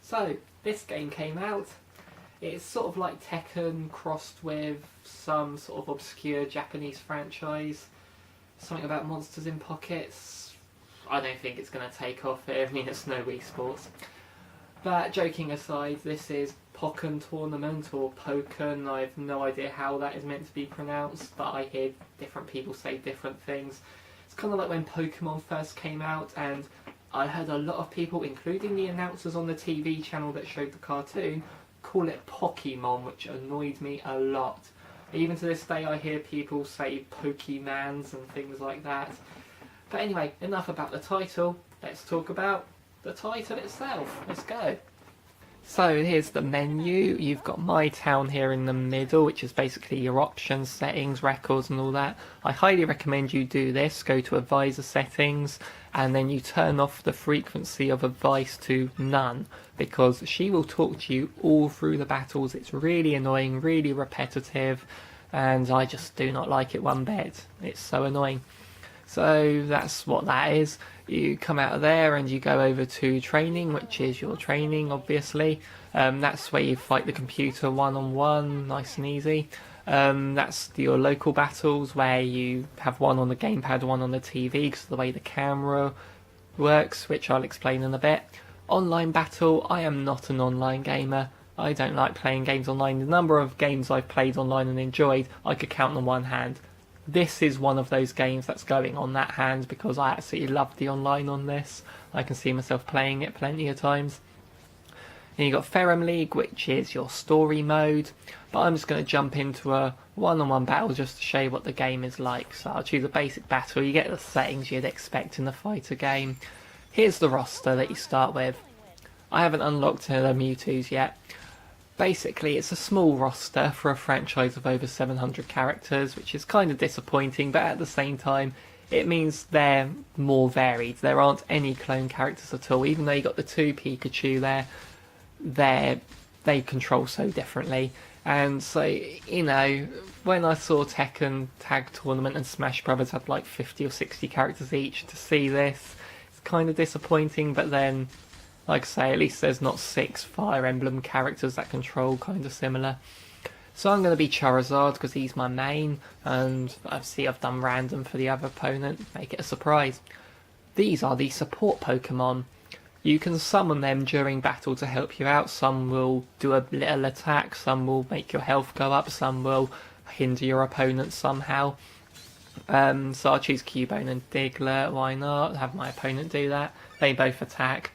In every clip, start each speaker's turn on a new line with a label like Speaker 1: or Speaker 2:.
Speaker 1: So, this game came out. It's sort of like Tekken crossed with some sort of obscure Japanese franchise. Something about monsters in pockets. I don't think it's going to take off here. I mean, it's no Wii Sports. But joking aside, this is Pokken Tournament, or Pokken. I have no idea how that is meant to be pronounced, but I hear different people say different things. It's kind of like when Pokemon first came out, and I heard a lot of people, including the announcers on the TV channel that showed the cartoon, call it Pokemon, which annoyed me a lot. Even to this day I hear people say Pokemans and things like that. But anyway, enough about the title. Let's talk about the title itself. Let's go. So here's the menu. You've got My Town here in the middle, which is basically your options, settings, records and all that. I highly recommend you do this. Go to advisor settings and then you turn off the frequency of advice to none, because she will talk to you all through the battles. It's really annoying, really repetitive, and I just do not like it one bit. It's so annoying. So that's what that is. You come out of there and you go over to training, which is your training, obviously. That's where you fight the computer one-on-one, nice and easy. That's your local battles, where you have one on the gamepad, one on the TV, because of the way the camera works, which I'll explain in a bit. Online battle, I am not an online gamer. I don't like playing games online. The number of games I've played online and enjoyed, I could count on one hand. This is one of those games that's going on that hand, because I absolutely love the online on this. I can see myself playing it plenty of times. And you've got Ferrum League, which is your story mode, but I'm just going to jump into a one-on-one battle just to show you what the game is like. So I'll choose a basic battle. You get the settings you'd expect in a fighter game. Here's the roster that you start with. I haven't unlocked the Mewtwo's yet. Basically, it's a small roster for a franchise of over 700 characters, which is kind of disappointing, but at the same time, it means they're more varied. There aren't any clone characters at all. Even though you got the two Pikachu there, they control so differently. And so, you know, when I saw Tekken Tag Tournament and Smash Brothers had like 50 or 60 characters each, to see this, it's kind of disappointing, but then, like I say, at least there's not 6 Fire Emblem characters that control kind of similar. So I'm going to be Charizard because he's my main, and obviously I've done random for the other opponent, make it a surprise. These are the support Pokemon. You can summon them during battle to help you out. Some will do a little attack, some will make your health go up, some will hinder your opponent somehow. So I'll choose Cubone and Diglett, why not? Have my opponent do that. They both attack.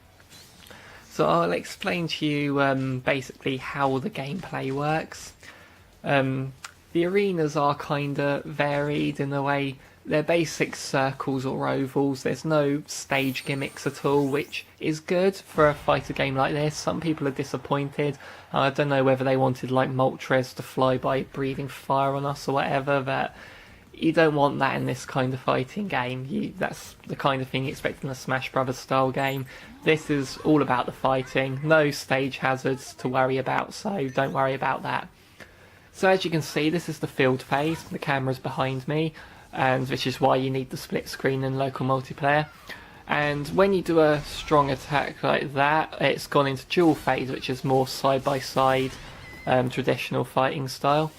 Speaker 1: So I'll explain to you basically how the gameplay works. The arenas are kinda varied in a way. They're basic circles or ovals. There's no stage gimmicks at all, which is good for a fighter game like this. Some people are disappointed. I don't know whether they wanted like Moltres to fly by breathing fire on us or whatever, but you don't want that in this kind of fighting game. That's the kind of thing you expect in a Smash Brothers style game. This is all about the fighting. No stage hazards to worry about, so don't worry about that. So as you can see, this is the field phase. The camera's behind me, and which is why you need the split screen in local multiplayer. And when you do a strong attack like that, it's gone into dual phase, which is more side-by-side traditional fighting style.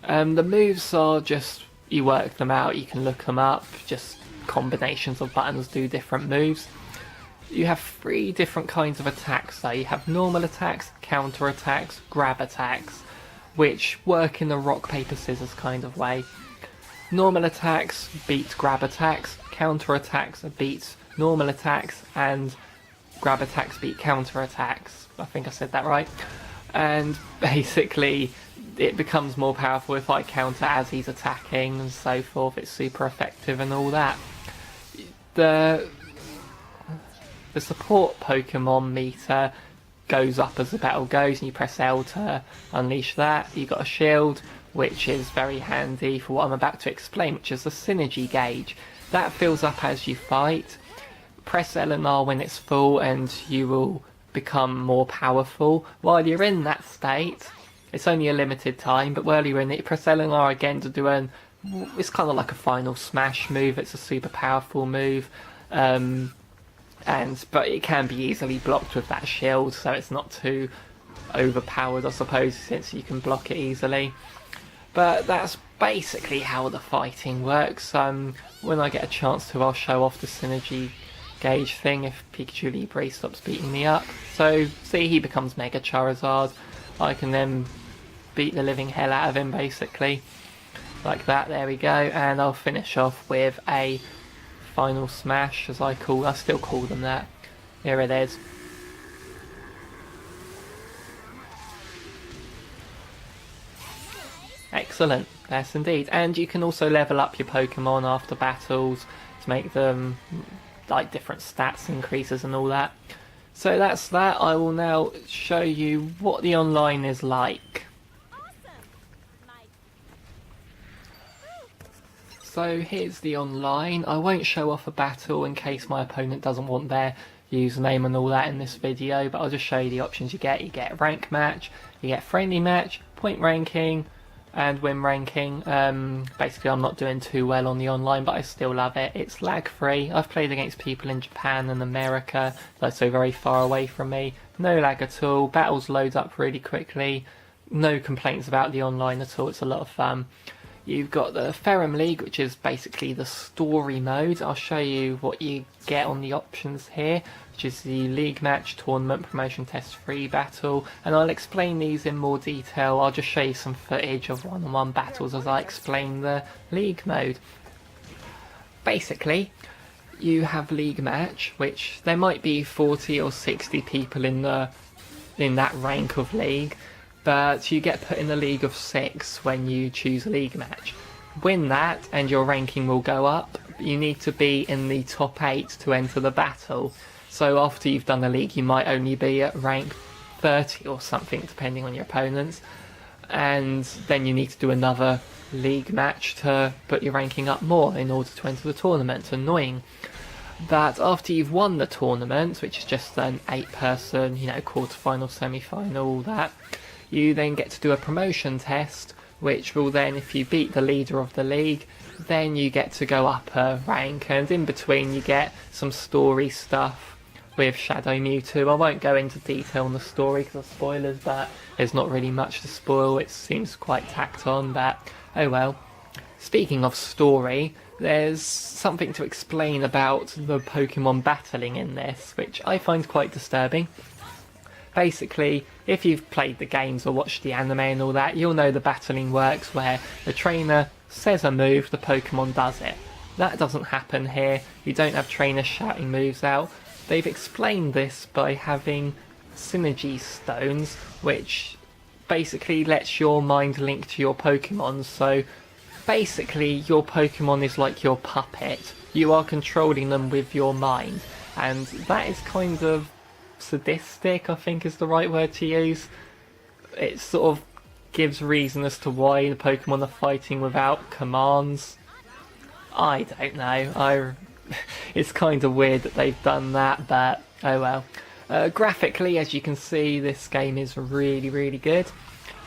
Speaker 1: The moves are just, you work them out, you can look them up, just combinations of buttons do different moves. You have 3 different kinds of attacks though. You have normal attacks, counter attacks, grab attacks, which work in a rock paper scissors kind of way. Normal attacks beat grab attacks, counter attacks beat normal attacks, and grab attacks beat counter attacks. I think I said that right. And basically it becomes more powerful if I counter as he's attacking and so forth. It's super effective and all that. The support Pokemon meter goes up as the battle goes, and you press L to unleash that. You've got a shield, which is very handy for what I'm about to explain, which is the synergy gauge. That fills up as you fight. Press L and R when it's full and you will become more powerful. While you're in that state, it's only a limited time, but while you're in it, press L and R again to do it's kind of like a final smash move. It's a super powerful move. But it can be easily blocked with that shield, so it's not too overpowered, I suppose, since you can block it easily. But that's basically how the fighting works. When I get a chance to, I'll show off the synergy gauge thing if Pikachu Libre stops beating me up. So, see, he becomes Mega Charizard. I can then beat the living hell out of him, basically. Like that, there we go. And I'll finish off with a final smash, as I still call them that. Here it is. Excellent, yes indeed. And you can also level up your Pokemon after battles to make them like different stats increases and all that. So that's that. I will now show you what the online is like. So here's the online. I won't show off a battle in case my opponent doesn't want their username and all that in this video, but I'll just show you the options you get. You get rank match, you get friendly match, point ranking, and win ranking. Basically I'm not doing too well on the online, but I still love it. It's lag free. I've played against people in Japan and America, so very far away from me. No lag at all. Battles load up really quickly. No complaints about the online at all. It's a lot of fun. You've got the Ferrum League, which is basically the story mode. I'll show you what you get on the options here, which is the League Match, Tournament, Promotion Test, Free Battle, and I'll explain these in more detail. I'll just show you some footage of one-on-one battles as I explain the League mode. Basically, you have League Match, which there might be 40 or 60 people in that rank of league, but you get put in a league of 6 when you choose a league match. Win that and your ranking will go up. You need to be in the top 8 to enter the battle. So after you've done the league, you might only be at rank 30 or something, depending on your opponents. And then you need to do another league match to put your ranking up more in order to enter the tournament. Annoying. But after you've won the tournament, which is just an 8-person, quarter-final, semi-final, all that, you then get to do a promotion test, which will then, if you beat the leader of the league, then you get to go up a rank, and in between you get some story stuff with Shadow Mewtwo. I won't go into detail on the story because of spoilers, but there's not really much to spoil. It seems quite tacked on, but oh well. Speaking of story, there's something to explain about the Pokemon battling in this, which I find quite disturbing. Basically, if you've played the games or watched the anime and all that, you'll know the battling works where the trainer says a move, the Pokemon does it. That doesn't happen here. You don't have trainers shouting moves out. They've explained this by having synergy stones, which basically lets your mind link to your Pokemon. So basically, your Pokemon is like your puppet. You are controlling them with your mind, and that is kind of sadistic, I think is the right word to use. It sort of gives reason as to why the Pokemon are fighting without commands. I don't know. It's kind of weird that they've done that, but oh well. Graphically, as you can see, this game is really, really good.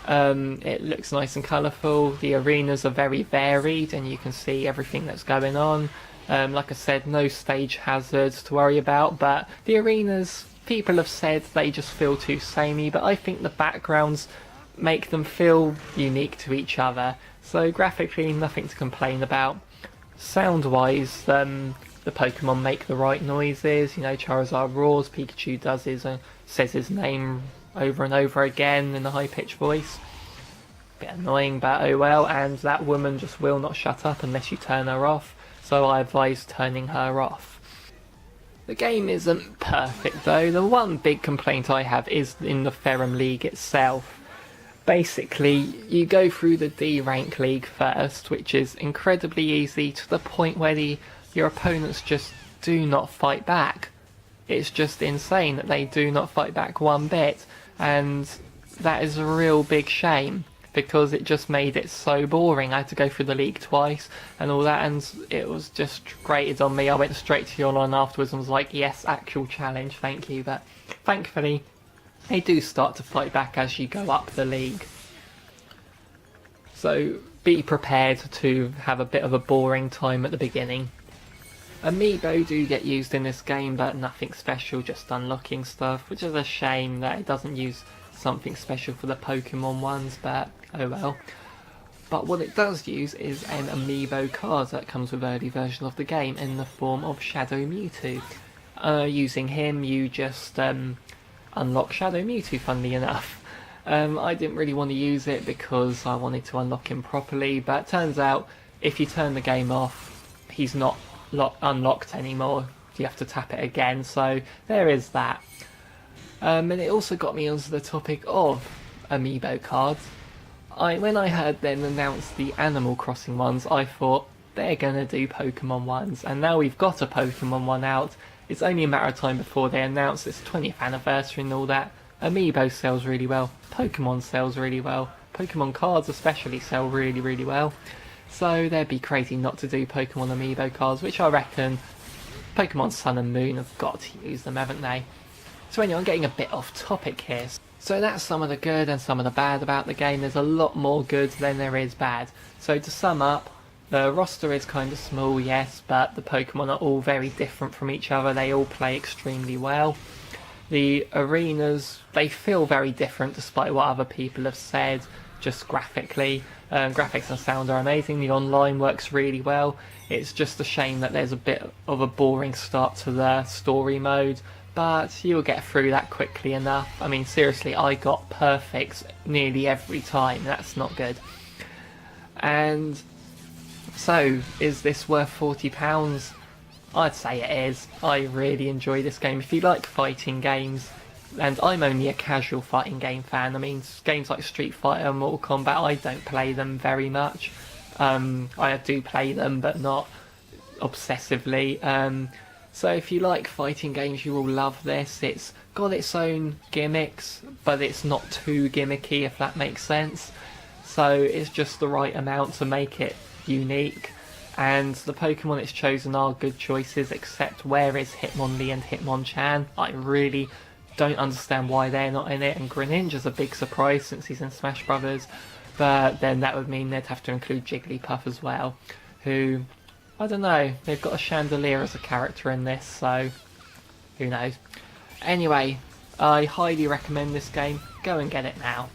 Speaker 1: It looks nice and colourful. The arenas are very varied, and you can see everything that's going on. Like I said, no stage hazards to worry about, but the arenas, people have said they just feel too samey, but I think the backgrounds make them feel unique to each other. So graphically, nothing to complain about. Sound-wise, the Pokemon make the right noises. Charizard roars, Pikachu says his name over and over again in a high-pitched voice. Bit annoying, but oh well. And that woman just will not shut up unless you turn her off, so I advise turning her off. The game isn't perfect though. The one big complaint I have is in the Ferrum League itself. Basically, you go through the D rank league first, which is incredibly easy to the point where your opponents just do not fight back. It's just insane that they do not fight back one bit, and that is a real big shame because it just made it so boring. I had to go through the league twice and all that, and it was just grated on me. I went straight to the online afterwards and was like, yes, actual challenge, thank you. But thankfully, they do start to fight back as you go up the league. So be prepared to have a bit of a boring time at the beginning. Amiibo do get used in this game, but nothing special, just unlocking stuff, which is a shame that it doesn't use something special for the Pokemon ones, but oh well. But what it does use is an Amiibo card that comes with early version of the game in the form of Shadow Mewtwo. Using him, you just unlock Shadow Mewtwo, funnily enough. I didn't really want to use it because I wanted to unlock him properly, but turns out if you turn the game off, he's not unlocked anymore. You have to tap it again, so there is that. And it also got me onto the topic of Amiibo cards. When I heard them announce the Animal Crossing ones, I thought they're gonna do Pokemon ones, and now we've got a Pokemon one out. It's only a matter of time before they announce its 20th anniversary and all that. Amiibo sells really well, Pokemon sells really well, Pokemon cards especially sell really, really well. So they'd be crazy not to do Pokemon Amiibo cards, which I reckon Pokemon Sun and Moon have got to use them, haven't they? So anyway, I'm getting a bit off topic here. So that's some of the good and some of the bad about the game. There's a lot more good than there is bad. So to sum up, the roster is kind of small, yes, but the Pokemon are all very different from each other. They all play extremely well. The arenas, they feel very different despite what other people have said, just graphically. Graphics and sound are amazing. The online works really well. It's just a shame that there's a bit of a boring start to the story mode, but you'll get through that quickly enough. I mean, seriously, I got perfects nearly every time. That's not good. And so, is this worth £40? I'd say it is. I really enjoy this game. If you like fighting games, and I'm only a casual fighting game fan. I mean, games like Street Fighter and Mortal Kombat, I don't play them very much. I do play them, but not obsessively. So if you like fighting games, you will love this. It's got its own gimmicks, but it's not too gimmicky, if that makes sense. So it's just the right amount to make it unique. And the Pokemon it's chosen are good choices, except where is Hitmonlee and Hitmonchan? I really don't understand why they're not in it, and Greninja's a big surprise since he's in Smash Brothers, but then that would mean they'd have to include Jigglypuff as well, who, I don't know, they've got a chandelier as a character in this, so who knows. Anyway, I highly recommend this game. Go and get it now.